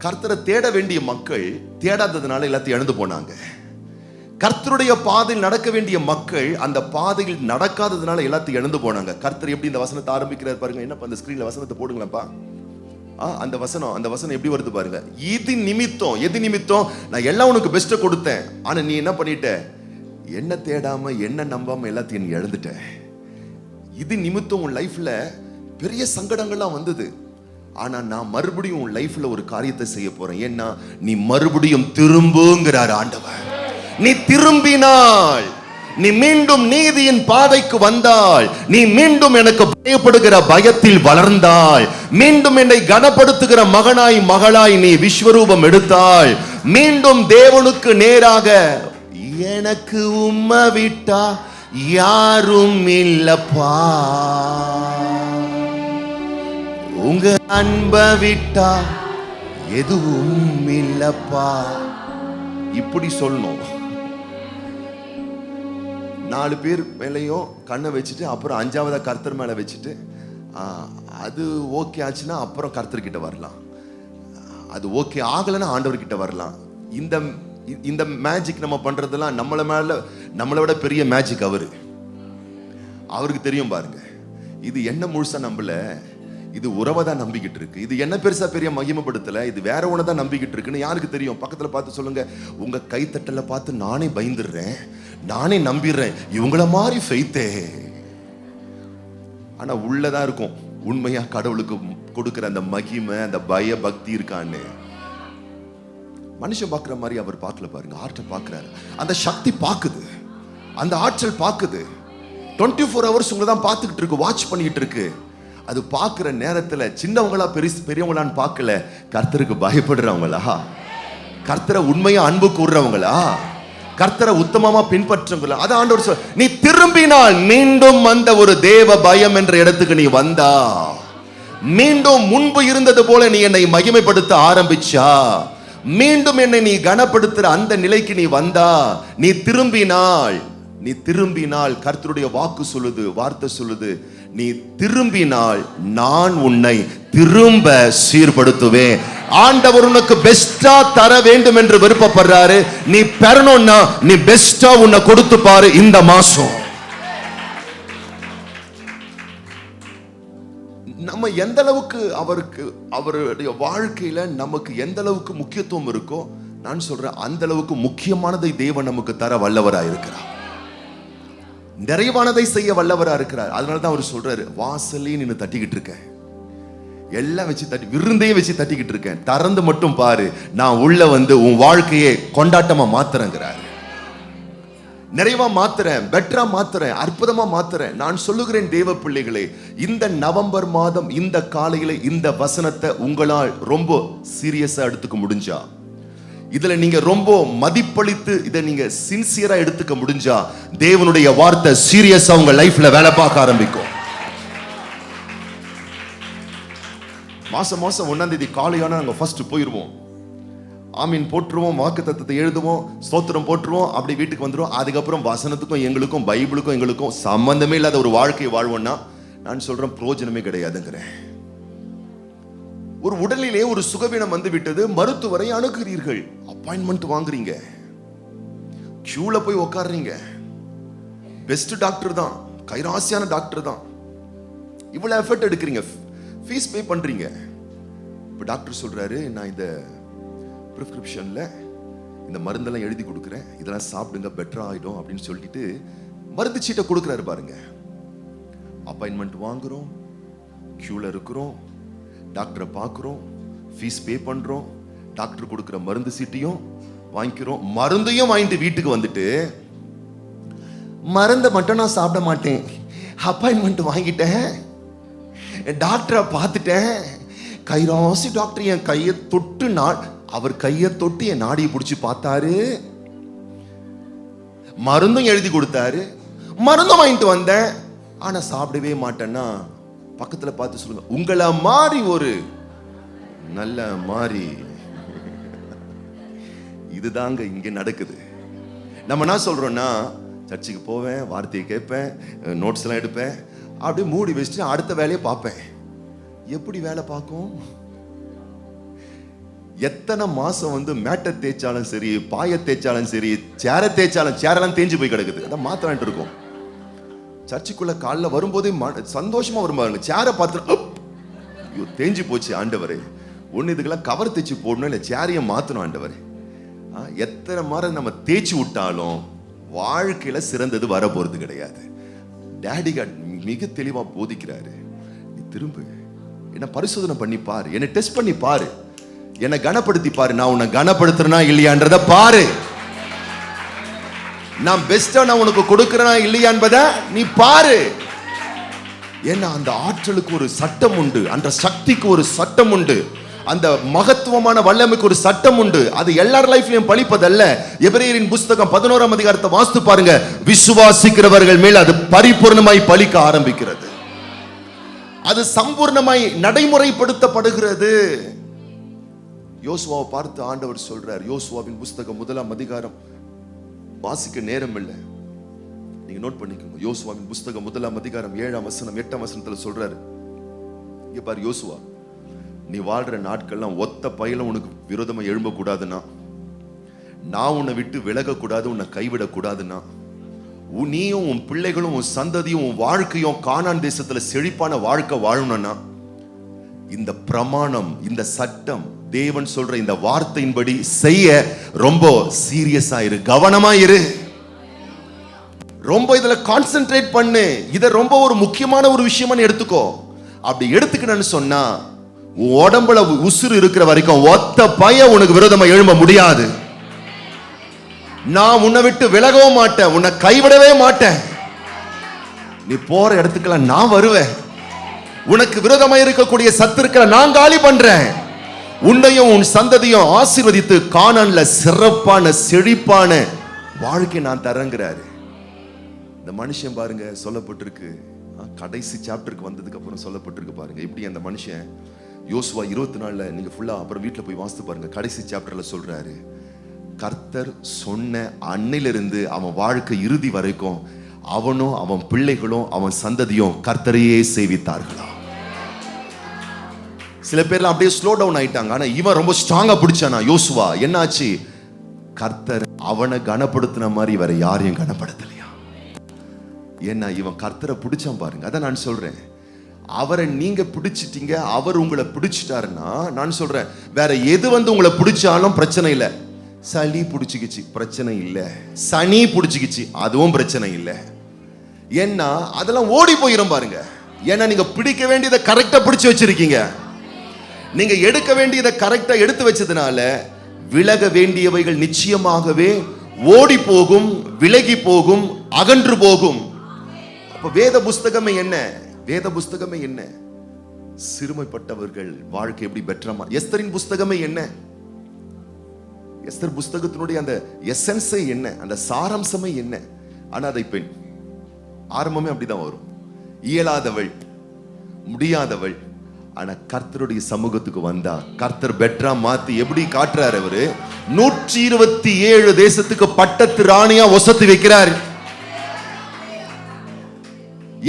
கர்த்தரை தேட வேண்டிய மக்கள் தேடாததுனால எல்லாத்தையும் இழந்து போனாங்க. கர்த்தருடைய பாதையில் நடக்க வேண்டிய மக்கள் அந்த பாதையில் நடக்காததுனால எல்லாத்தையும் இழந்து போனாங்க. கர்த்தர் எப்படி இந்த வசனத்தை ஆரம்பிக்கிறார் பாருங்க. என்னப்பா அந்த ஸ்கிரீன்ல வசனத்தை போடுங்களப்பா. அந்த வசனம் எப்படி வருது பாருங்க. எது நிமித்தம் நான் எல்லாம் உனக்கு பெஸ்ட்டை கொடுத்தேன், ஆனா நீ என்ன பண்ணிட்ட, என்ன தேடாம என்ன நம்பாம எல்லாத்தையும் நீ இழந்துட்ட. இது நிமித்தம் உன் லைஃப்ல பெரிய சங்கடங்கள்லாம் வந்தது. ஆனா நான் மறுபடியும் உன் லைஃப்ல ஒரு காரியத்தை செய்ய போறேன். ஏன்னா நீ மறுபடியும் திரும்புங்கிறார் ஆண்டவர். நீ திரும்பினால், நீ மீண்டும் நீதியின் பாதைக்கு வந்தால், நீ மீண்டும் எனக்கு பயப்படுகிற பயத்தில் வளர்ந்தால், மீண்டும் என்னை கனப்படுத்துகிற மகனாய் மகளாய் நீ விஸ்வரூபம் எடுத்தால், மீண்டும் தேவனுக்கு நேராக எனக்கு உம்மை விட்டா யாரும் இல்லப்பா, உங்க அன்பை விட்டா எதுவும் இல்லப்பா, இப்படி சொல்லணும். 4 பேர் மேலேயும் கண்ணை வச்சுட்டு அப்புறம் 5ஆவதா கர்த்தர் மேல வச்சுட்டு அது ஓகே ஆச்சுன்னா அப்புறம் கர்த்தர்கிட்ட வரலாம். அது ஓகே ஆகலைன்னா ஆண்டவர்கிட்ட வரலாம். இந்த மேஜிக் நம்ம பண்றதெல்லாம் நம்மளை விட பெரிய மேஜிக் அவருக்கு தெரியும் பாருங்க. இது என்ன முழுசா நம்பல, இது உறவை தான் நம்பிக்கிட்டு இருக்கு. இது என்ன பெருசா பெரிய மகிமைப்படுத்தல, இது வேற ஒண்ணு தான் நம்பிக்கிட்டு இருக்குன்னு யாருக்கு தெரியும்? பக்கத்துல பார்த்து சொல்லுங்க. உங்க கைத்தட்டல பார்த்து நானே பயந்துடுறேன், நானே நம்பிடுறேன், இவங்கள மாதிரி ஃபெய்த்தே. ஆனா உள்ளதான் இருக்கும் உண்மையா கடவுளுக்கு கொடுக்கிற அந்த மகிமை, அந்த பய பக்தி இருக்கான்னு. மனுஷன் பார்க்குற மாதிரி அவர் பார்க்கல பாருங்க. ஆற்றல் பார்க்கிறாரு, அந்த சக்தி பார்க்குது, அந்த ஆற்றல் பார்க்குது. 24 hours உங்களை தான் பார்த்துக்கிட்டு இருக்கு, வாட்ச் பண்ணிக்கிட்டு இருக்கு. அது பார்க்குற நேரத்தில் சின்னவங்களா பெரியவங்களான்னு பார்க்கல, கர்த்தருக்கு பயப்படுறவங்களா, கர்த்தரை உண்மையா அன்பு கூறுறவங்களா, கர்த்தரை உத்தமமா பின்பற்றவங்களா. அதான் ஆண்டவர் சொல்ற, நீ திரும்பினால் மீண்டும் அந்த ஒரு தேவ பயம் என்ற இடத்துக்கு நீ வந்தா, மீண்டும் முன்பு இருந்தது போல நீ என்னை மகிமைப்படுத்த ஆரம்பிச்சா, மீண்டும் என்னை நீ கனப்படுத்துற அந்த நிலைக்கு நீ வந்தா, நீ திரும்பினால் கர்த்தருடைய வாக்கு சொல்லுது, வார்த்தை சொல்லுது, நீ திரும்பினால் நான் உன்னை திரும்ப சீர்படுத்துவேன். ஆண்டவர் உனக்கு பெஸ்டா தர வேண்டும் என்று விருப்பப்படுறாரு. நீ பெறணும்னா நீ பெஸ்டா உன்னை கொடுத்து பாரு. இந்த மாசம் நம்ம எந்த அளவுக்கு அவருடைய வாழ்க்கையில நமக்கு எந்த அளவுக்கு முக்கியத்துவம் இருக்கோ, நான் சொல்றேன் அந்த அளவுக்கு முக்கியமானதை தேவன் நமக்கு தர வல்லவராக இருக்கிறார், நிறைவானதை செய்ய வல்லவராக இருக்கிறார். அதனாலதான் அவர் சொல்றாரு, வாசலே நின்னு தட்டிக்கிட்டு இருக்கேன், எல்லாம் வச்சு விருந்தையும் வச்சு தட்டிக்கிட்டு இருக்கேன், திறந்து மட்டும் பாரு, நான் உள்ள வந்து உன் வாழ்க்கையை கொண்டாட்டமா மாத்துறேங்கிறாரு. நிறைவா மாத்துறேன், பெட்டரா மாத்துறேன், அற்புதமா மாத்துறேன். நான் சொல்லுகிறேன் தேவ பிள்ளைகளே, இந்த நவம்பர் மாதம் இந்த காலையில இந்த வசனத்தை உங்களால் ரொம்ப சீரியஸா எடுத்துக்க முடிஞ்சா, இதுல நீங்க ரொம்ப மதிப்பளித்து இதை நீங்க சின்சியரா எடுத்துக்க முடிஞ்சா, தேவனுடைய வார்த்தை சீரியஸா உங்க லைஃப்ல வேலை பார்க்க ஆரம்பிக்கும். மாசம் 1ஆம் தேதி காலையான நாங்க ஃபர்ஸ்ட் போயிருவோம், ஆமீன் போட்டுருவோம், வாக்கு தத்தத்தை எழுதுவோம், ஸ்தோத்திரம் போட்டுருவோம், அப்படி வீட்டுக்கு வந்துடுவோம். அதுக்கப்புறம் வசனத்துக்கும் எங்களுக்கும் பைபிளுக்கும் எங்களுக்கும் சம்பந்தமே இல்லாத ஒரு வாழ்க்கையை வாழ்வோம்னா நான் சொல்றேன் பிரயோஜனமே கிடையாதுங்கிறேன். ஒரு உடலிலே ஒரு சுகவீனம் வந்து விட்டது, மருத்துவரை அணுகுகிறீர்கள், அப்பாயின்மெண்ட் வாங்குறீங்க, கியூல போய் உட்காடுறீங்க, பெஸ்ட் டாக்டர் தான், கைராசியான டாக்டர் தான், இவ்வளவு எஃபர்ட் எடுக்கிறீங்க, ஃபீஸ் பே பண்றீங்க. இப்ப டாக்டர் சொல்றாரு, நான் இந்த பிரிஸ்கிரிப்ஷன்ல இந்த மருந்தெல்லாம் எழுதி கொடுக்குறேன், இதெல்லாம் சாப்பிடுங்க பெட்டர் ஆயிடும் அப்படின்னு சொல்லிட்டு மருந்து சீட்டை கொடுக்குறாரு பாருங்க. அப்பாயின்மெண்ட் வாங்குறோம், கியூல இருக்கிறோம், டாக்டரை பார்க்குறோம், ஃபீஸ் பே பண்றோம், டாக்டர் கொடுக்குற மருந்து சீட்டையும் வாங்கிக்கிறோம், மருந்தையும் வாங்கிட்டு வீட்டுக்கு வந்துட்டு மருந்தை மட்டும் நான் சாப்பிட மாட்டேன், அப்பாயின்மெண்ட் வாங்கிட்டேன், டாக்டரை பார்த்துட்டேன், கைராசி டாக்டர் என் கையை தொட்டு அவர் கையை தொட்டு என் நாடியை பிடிச்சி பார்த்தாரு, மருந்தும் எழுதி கொடுத்தாரு, மருந்தும் வாங்கிட்டு வந்தேன், ஆனா சாப்பிடவே மாட்டேன்னா பக்கத்துல பார்த்து சொல்லுங்க, உங்களை மாறி ஒரு நல்ல மாறி. இதுதாங்க இங்க நடக்குது. நம்ம என்ன சொல்றோம்னா, சர்ச்சுக்கு போவேன், வார்த்தையை கேட்பேன், நோட்ஸ் எல்லாம் எடுப்பேன், அப்படியே மூடி வச்சுட்டு அடுத்த வேலையை பார்ப்பேன். எப்படி வேலை பார்க்கும்? எத்தனை மாசம் மேட்டை தேய்ச்சாலும் சரி, பாய தேய்ச்சாலும் சரி, சேரை தேய்ச்சாலும் சேரெல்லாம் தேஞ்சு போய் கிடக்குது. அதான் மாத்திரான்ட்டு இருக்கும். சர்ச்சுக்குள்ள காலைல வரும்போதே சந்தோஷமா வருவாங்க. சேரை பார்த்து ஐயோ தேஞ்சு போச்சு ஆண்டவரே, ஒன்று இதுக்கெல்லாம் கவர் தேய்ச்சி போடணும், இல்லை சேரையை மாற்றணும் ஆண்டவரே. எத்தனை மாதிரி நம்ம தேய்ச்சி விட்டாலும் வாழ்க்கையில சிறந்தது வர போறது கிடையாது. டேடி காட் மிக தெளிவா போதிக்கிறாரு. நீ திரும்ப என்ன பரிசோதனை பண்ணி பாரு, என்னை டெஸ்ட் பண்ணி பாரு, என்னை கனப்படுத்தி பாரு, நான் உன்னை கனப்படுத்துறேனா இல்லையான்றத பாரு. நான் பெஸ்டா நான் உனக்கு கொடுக்கிறேனா இல்லையா என்பதை நீ பாரு. ஏன்னா அந்த ஆற்றலுக்கு ஒரு சட்டம் உண்டு, அந்த சக்திக்கு ஒரு சட்டம் உண்டு, அந்த மகத்துவமான வல்லமைக்கு ஒரு சட்டம் உண்டு. அது எல்லார் லைஃப்லயும் பலிப்பதல்ல. எபிரேயரின் புஸ்தகம் 11ஆம் அதிகாரத்தை வாசித்து பாருங்க. விசுவாசிக்கிறவர்கள் மேல் அது பரிபூர்ணமாய் பலிக்க ஆரம்பிக்கிறது. அது சம்பூர்ணமாய் நடைமுறைப்படுத்தப்படுகிறது. யோசுவாவை பார்த்து ஆண்டவர் சொல்றார். யோசுவாவின் புஸ்தகம் 1ஆம் அதிகாரம் வாசிக்க நேரம் இல்லை, நீங்க நோட் பண்ணிக்கோங்க. யோசுவாவின் புஸ்தகம் 1ஆம் அதிகாரம் 7ஆம் வசனம் 8ஆம் வசனத்துல சொல்றாரு. இங்க பாரு, யோசுவா நீ வாழ்ற நாட்கள்லாம் ஒத்த பயிலும் உனக்கு விரோதமா எழும்ப கூடாதுன்னா, நான் உன்னை விட்டு விலக கூடாது, உன்னை கைவிட கூடாதுன்னா, நீயும் உன் பிள்ளைகளும் உன் சந்ததியும் உன் வாழ்க்கையும் கானான் தேசத்துல செழிப்பான வாழ்க்கை வாழணும்னா, இந்த பிரமாணம், இந்த சட்டம், தேவன் சொல்ற இந்த வார்த்தையின்படி செய்ய ரொம்ப சீரியஸா இரு, கவனமா இரு, ரொம்ப இதுல கான்சென்ட்ரேட் பண்ணு, இத ரொம்ப ஒரு முக்கியமான ஒரு விஷயமா எடுத்துக்கோ. அப்படி எடுத்துக்கணும்னு சொன்னா உன் உடம்புல உசுறு இருக்கிற வரைக்கும் ஒத்த பய உனக்கு விரோதமா எழும்ப முடியாது. நான் உன்னை விட்டு விலகவும் மாட்டேன், உன்னை கைவிடவே மாட்டேன். நீ போற இடத்துக்கெல்லாம் நான் வருவேன். உனக்கு விரோதமா இருக்கக்கூடிய சத்துருக்களை நான் காலி பண்றேன். உன்னையும் உன் சந்ததியும் ஆசீர்வதித்து கானான்ல சிறப்பான செழிப்பான வாழ்க்கை நான் தரங்கிறாரு. இந்த மனுஷன் பாருங்க, சொல்லப்பட்டிருக்கு கடைசி சாப்டருக்கு வந்ததுக்கு அப்புறம் சொல்லப்பட்டிருக்கு பாருங்க, இப்படி அந்த மனுஷன் யோசுவா 24 நீங்க ஃபுல்லா அப்புறம் வீட்டுல போய் வாசித்து பாருங்க. கடைசி சாப்டர்ல சொல்றாரு, கர்த்தர் சொன்ன அன்னையிலிருந்து அவன் வாழ்க்கை இறுதி வரைக்கும் அவனும் அவன் பிள்ளைகளும் அவன் சந்ததியும் கர்த்தரையே சேவித்தார்களா. சில பேர்லாம் அப்படியே ஸ்லோ டவுன் ஆயிட்டாங்க. ஆனா இவன் ரொம்ப ஸ்ட்ராங்கா பிடிச்சானா யோசுவா. என்னாச்சு? கர்த்தர் அவனை கனப்படுத்தின மாதிரி வேற யாரையும் கனப்படுத்தலையா. ஏன்னா இவன் கர்த்தரை பிடிச்சான் பாருங்க. அதான் நான் சொல்றேன், அவரை நீங்க பிடிச்சிட்டீங்க, அவர் உங்களை பிடிச்சிட்டாருன்னா, நான் சொல்றேன் வேற எது உங்களை பிடிச்சாலும் பிரச்சனை இல்லை. சளி பிடிச்சிக்கிச்சு பிரச்சனை இல்லை, சனி பிடிச்சிக்கிச்சு அதுவும் பிரச்சனை இல்லை. ஏன்னா அதெல்லாம் ஓடி போயிரும் பாருங்க. ஏன்னா நீங்க பிடிக்க வேண்டியதை கரெக்டா பிடிச்சு வச்சிருக்கீங்க. நீங்க எடுக்க வேண்டியதை கரெக்டா எடுத்து வச்சதுனால விலக வேண்டியவைகள் நிச்சயமாகவே ஓடி போகும், விலகி போகும், அகன்று போகும். அப்ப வேத புஸ்தகமே என்ன? வேத புஸ்தகமே என்ன? சிறுமைப்பட்டவர்கள் வாழ்க்கை எப்படி பெற்றமா. எஸ்தரின் புஸ்தகமே என்ன? எஸ்தர் புஸ்தகத்தினுடைய அந்த எசன்ஸே என்ன, அந்த சாராம்சமே என்ன? அனாதை பெண், ஆரம்பமே அப்படிதான் வரும். இயலாதவள், முடியாதவள், ஆனா கர்த்தருடைய சமூகத்துக்கு வந்தா கர்த்தர் பெட்டரா மாத்தி எப்படி காட்டுறாரு. அவரு 127 தேசத்துக்கு பட்டத்து ராணியா ஒசத்தி வைக்கிறார்.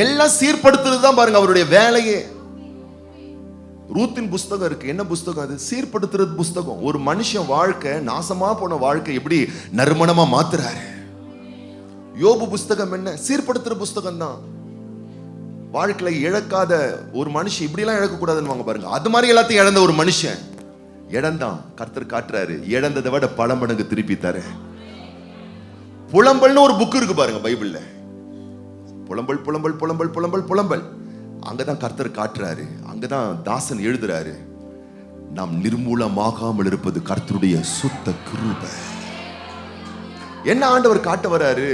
எல்லாம் சீர்படுத்துறதுதான் பாருங்க அவருடைய வேலையே. ரூத்தின் புஸ்தகம் இருக்கு. என்ன புஸ்தகம் அது? சீர்படுத்துறது புஸ்தகம். ஒரு மனுஷன் வாழ்க்கை, நாசமா போன வாழ்க்கை எப்படி நறுமணமா மாத்துறாரு. யோபு புஸ்தகம் என்ன? சீர்படுத்துற புஸ்தகம் தான். வாழ்க்கையில இழக்காத ஒரு மனுஷன் இப்படி எல்லாம் இழக்க கூடாதுன்னு பாருங்க. அது மாதிரி எல்லாத்தையும் இழந்த ஒரு மனுஷன் இழந்தான். கர்த்தர் காட்டுறாரு, இழந்ததை விட பல மடங்கு திருப்பி தர. புலம்பல்னு ஒரு புக் இருக்கு பாருங்க பைபிள்ல. புலம்பல் புலம்பல் புலம்பல் புலம்பல் புலம்பல். அங்கதான் கர்த்தர் காட்டுறாரு, அங்கதான் தாசன் எழுதுறாரு, நாம் நிர்மூலமாகாமல் இருப்பது கர்த்தருடைய சுத்த கிருபை. என்ன ஆண்டவர் காட்ட வராரு?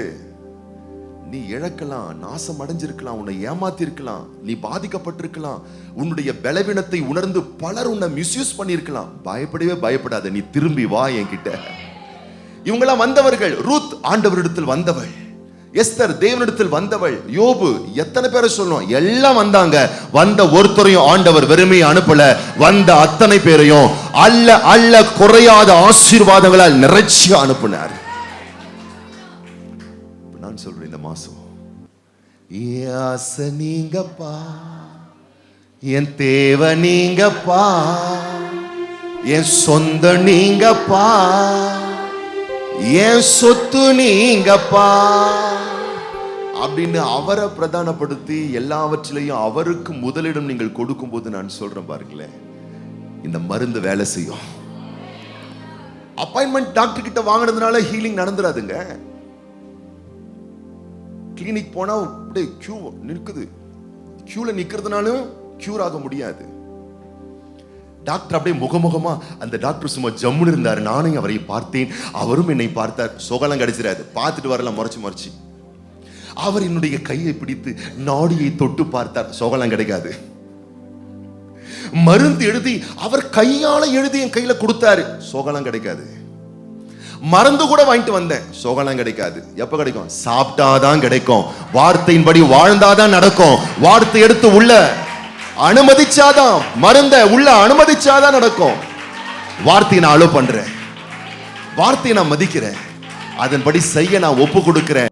நீ இழக்கலாம், நாசம் அடைஞ்சிருக்கலாம், உன்னை ஏமாத்தி இருக்கலாம், நீ பாதிக்கப்பட்டிருக்கலாம், உன்னுடைய பலவீனத்தை உணர்ந்து பலர் உன்னை மிஸ்யூஸ் பண்ணிருக்கலாம். பயப்படவே பயப்படாத, நீ திரும்பி வா என்கிட்ட. இவங்கெல்லாம் வந்தவர்கள். ரூத் ஆண்டவரிடத்தில் வந்தவள், எஸ்தர் தேவனிடத்தில் வந்தவள், யோபு, எத்தனை பேரை சொல்லணும், எல்லாம் வந்தாங்க. வந்த ஒருத்தரையும் ஆண்டவர் வெறுமையை அனுப்பல. வந்த அத்தனை பேரையும் அல்ல அல்ல குறையாத ஆசீர்வாதங்களால் நிறைச்சி அனுப்பினார். நான் சொல்றேன், இந்த மாசம் ஆசை நீங்கப்பா, என் தேவை நீங்கப்பா, என் சொந்த நீங்கப்பா, என் சொத்து நீங்கப்பா அப்படின்னு அவரை பிரதானப்படுத்தி எல்லாவற்றிலையும் அவருக்கு முதலிடம் நீங்கள் கொடுக்கும் போது நான் சொல்றேன் பாருங்களேன், இந்த மருந்து வேலை செய்யும். அப்பாயின்மெண்ட் டாக்டர் கிட்ட வாங்கினதுனால ஹீலிங் நடந்துராதுங்க. கிளினிக் போனா அப்படியே கியூ நிற்குது, கியூல நிக்கிறதுனாலும் கியூர் ஆக முடியாது. டாக்டர் அப்படியே முகமுகமா, அந்த டாக்டர் சும்மா ஜம்முன்னு இருந்தாரு, நானும் அவரை பார்த்தேன், அவரும் என்னை பார்த்தார். சுகலம் கிடைச்சிடாது, பார்த்துட்டு வரலாம் முறைச்சு முறைச்சு. அவர் என்னுடைய கையை பிடித்து நாடியை தொட்டு பார்த்தார், சுகலம் கிடைக்காது. மருந்து எழுதி அவர் கையால எழுதி என் கையில கொடுத்தாரு, சுகலம் கிடைக்காது. மருந்து கூட வாங்கிட்டு வந்தேன், சுகலம் கிடைக்காது. எப்ப கிடைக்கும்? சாப்பிட்டாதான் கிடைக்கும். வார்த்தையின்படி வாழ்ந்தாதான் நடக்கும். வார்த்தை எடுத்து உள்ள அனுமதிச்சாதான், மருந்த உள்ள அனுமதிச்சாதான் நடக்கும். வார்த்தையை நான் அலோ பண்றேன், வார்த்தையை நான் மதிக்கிறேன், அதன்படி செய்ய நான் ஒப்பு கொடுக்கிறேன்.